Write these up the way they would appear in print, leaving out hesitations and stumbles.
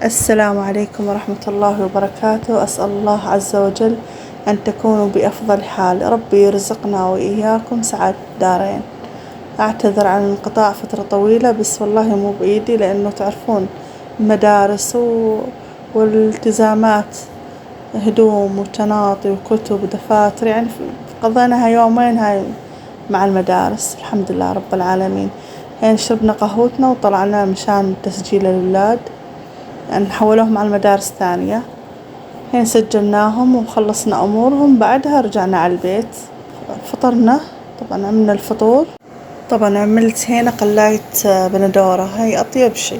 السلام عليكم ورحمة الله وبركاته. أسأل الله عز وجل أن تكونوا بأفضل حال. ربي يرزقنا وإياكم سعادة الدارين. أعتذر عن الانقطاع فترة طويلة، بس والله مو بإيدي، لأنه تعرفون مدارس والالتزامات، هدوم وشناطي وكتب ودفاتر، يعني قضيناها يومين هاي مع المدارس. الحمد لله رب العالمين. يعني شربنا قهوتنا وطلعنا مشان تسجيل الأولاد، يعني حولوهم على المدارس ثانية. هين سجلناهم وخلصنا أمورهم، بعدها رجعنا على البيت، فطرنا. طبعا عملنا الفطور. طبعا عملت هنا قلاية بندورة، هاي أطيب شي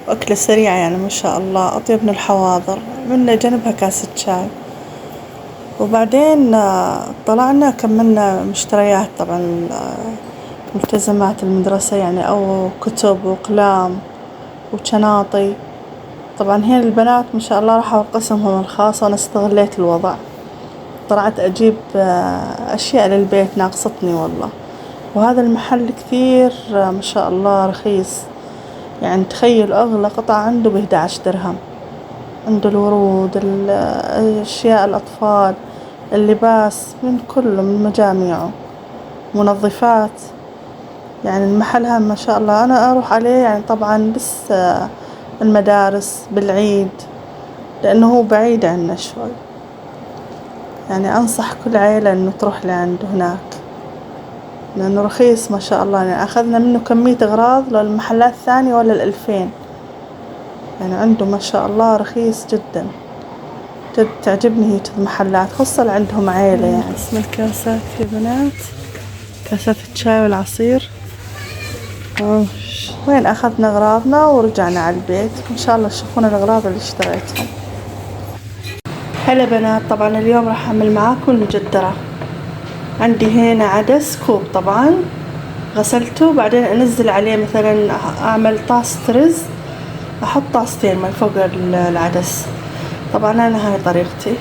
وأكلة سريعة، يعني ما شاء الله أطيب من الحواضر. عملنا جنبها كاسة شاي، وبعدين طلعنا كملنا مشتريات. طبعا ملتزمات المدرسة، يعني أو كتب وأقلام وشناطي. طبعا هنا البنات ما شاء الله راحوا قسمهم الخاص، وأنا استغليت الوضع، طلعت أجيب أشياء للبيت ناقصتني والله. وهذا المحل كثير ما شاء الله رخيص، يعني تخيل أغلى قطعة عنده ب11 درهم. عنده الورود، أشياء الأطفال، اللباس، من كله، من مجاميعه، منظفات. يعني المحل هم ما شاء الله أنا أروح عليه، يعني طبعا بس المدارس بالعيد، لأنه هو بعيد عنا شوي. يعني أنصح كل عيلة إنه تروح لعنده هناك، لأنه رخيص ما شاء الله. يعني أخذنا منه كمية أغراض لو المحلات الثانية ولا ال2000. يعني عنده ما شاء الله رخيص جدا، جد تعجبني هيك المحلات، خصوصا عندهم عيلة. يعني اسم الكاسات يا بنات، كاسات الشاي والعصير. وين أخذنا أغراضنا ورجعنا على البيت. إن شاء الله تشوفون الأغراض اللي اشتريتهم. هلا بنات، طبعا اليوم راح أعمل معاكم المجدرة. عندي هنا عدس كوب، طبعا غسلته، بعدين أنزل عليه مثلا أعمل طاسة رز، أحط طاستين من فوق العدس. طبعا أنا هاي طريقتي.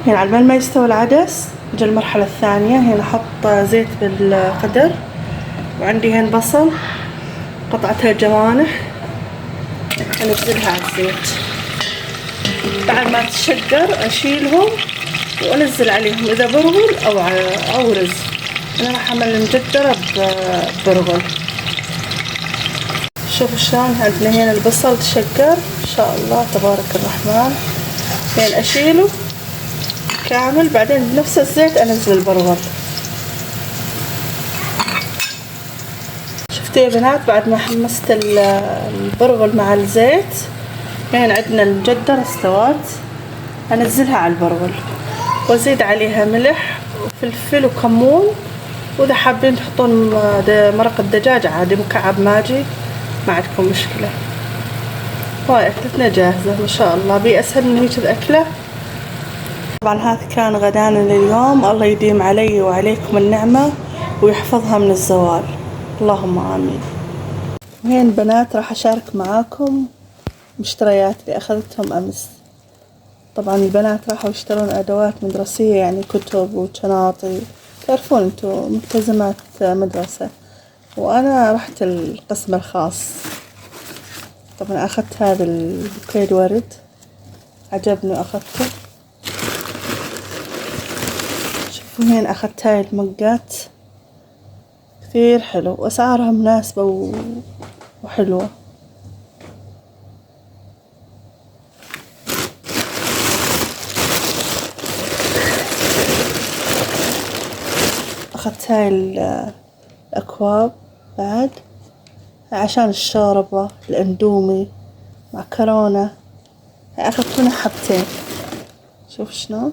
هنا على ما يستوي العدس نجي المرحلة الثانية. هنا أحط زيت بالقدر، وعندي هنا بصل قطعتها جوانح، أنزلها على الزيت. بعد ما تشقر أشيلهم وأنزل عليهم إذا برغل أو رز. أنا راح أعمل المجدرة برغل. شوفوا شلون عندنا هنا البصل تشقر ما شاء الله تبارك الرحمن. يعني أشيله كامل، بعدين بنفس الزيت أنزل البرغل. شفتوا يا بنات، بعد ما حمست البرغل مع الزيت، يعني عندنا المجدرة استوت. أنزلها على البرغل وأزيد عليها ملح وفلفل وكمون، وإذا حابين تحطون مرق الدجاج عادي مكعب ماجي، ما عندكم مشكلة. هاي أكلتنا جاهزة ما شاء الله، بي أسهل من هيك الأكلة. طبعا هذا كان غدانا لليوم. الله يديم علي وعليكم النعمة ويحفظها من الزوال، اللهم آمين. وهين بنات راح أشارك معاكم مشتريات اللي أخذتهم أمس. طبعا البنات راحوا يشترون أدوات مدرسية، يعني كتب وشناطي، تعرفون انتو ملتزمات مدرسة، وأنا رحت القسم الخاص. طبعا أخذت هذا البوكيه الورد، عجبني وأخذته. شوفوا هين أخذت هاي المجات، كثير حلو وأسعارها مناسبة وحلوة. أخذت هاي الأكواب بعد عشان الشوربة، الأندومي، معكرونة. أخذت منها حبتين. شوف شلون.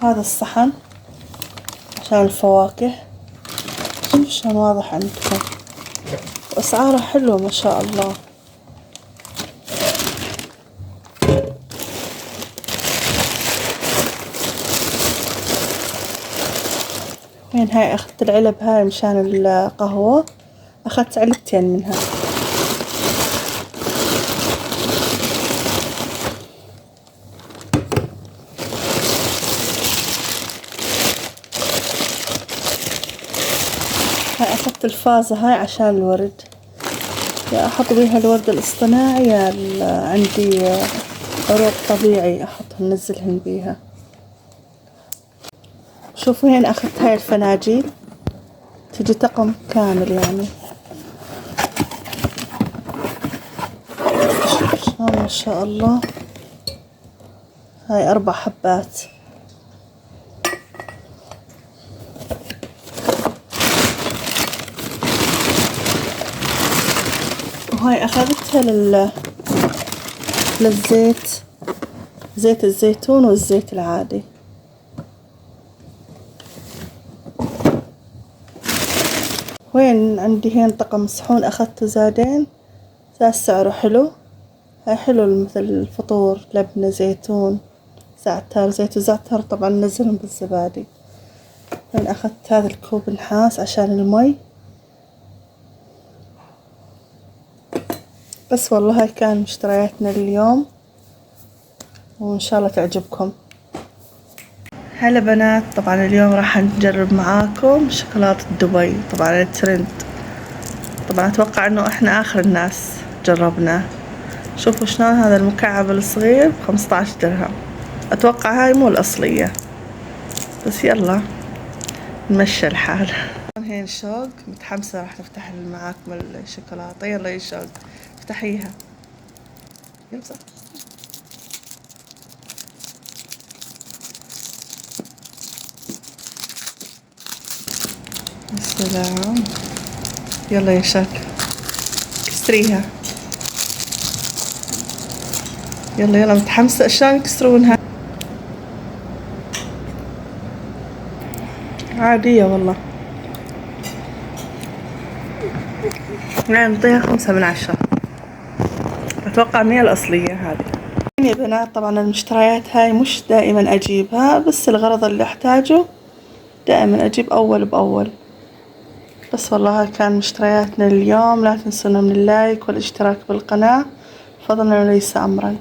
هذا الصحن عشان الفواكه، شوف شلون واضح عندكم، وأسعارها حلوة ما شاء الله. وين هاي أخذت العلب هاي مشان القهوة، أخذت علبتين منها. أخذت الفازة هاي عشان الورد، يا أحط بيها الورد الاصطناعي يا عندي عروق طبيعي أحطهن ننزلهن بيها. شوفوا هنا أخذت هاي الفناجيل، تجي طقم كامل يعني، ما شاء الله. هاي 4 حبات. وهاي أخذتها للزيت، زيت الزيتون والزيت العادي. وين عندي هين طقم صحون أخذته زادين، ذا سعره حلو. هاي حلو مثل الفطور، لبنة زيتون زعتر، زيت الزعتر طبعا نزلهم بالزبادي. وين أخذت هذا الكوب نحاس عشان المي. بس والله هاي كان مشترياتنا اليوم، وإن شاء الله تعجبكم. هلا بنات، طبعا اليوم راح نجرب معاكم شوكولاتة دبي، طبعا الترند. طبعا أتوقع إنه إحنا آخر الناس جربناه. شوفوا شلون هذا المكعب الصغير ب15 درهم. أتوقع هاي مو الأصلية، بس يلا نمشي الحال. هين شوق متحمسة راح نفتح معاكم الشوكولاتة. يلا يا شوق افتحيها، يلا. السلام، يلا يا شوق كسريها. يلا يلا متحمسة شلون يكسرونها. عادية والله، يعني نعطيها 5/10. أتوقع إن هي الأصلية هذه. يا بنات طبعا المشتريات هاي مش دائما أجيبها، بس الغرض اللي أحتاجه دائما أجيب أول بأول. بس والله هاي كان مشترياتنا اليوم. لا تنسونا من اللايك والاشتراك بالقناة، فضلا وليس أمرا.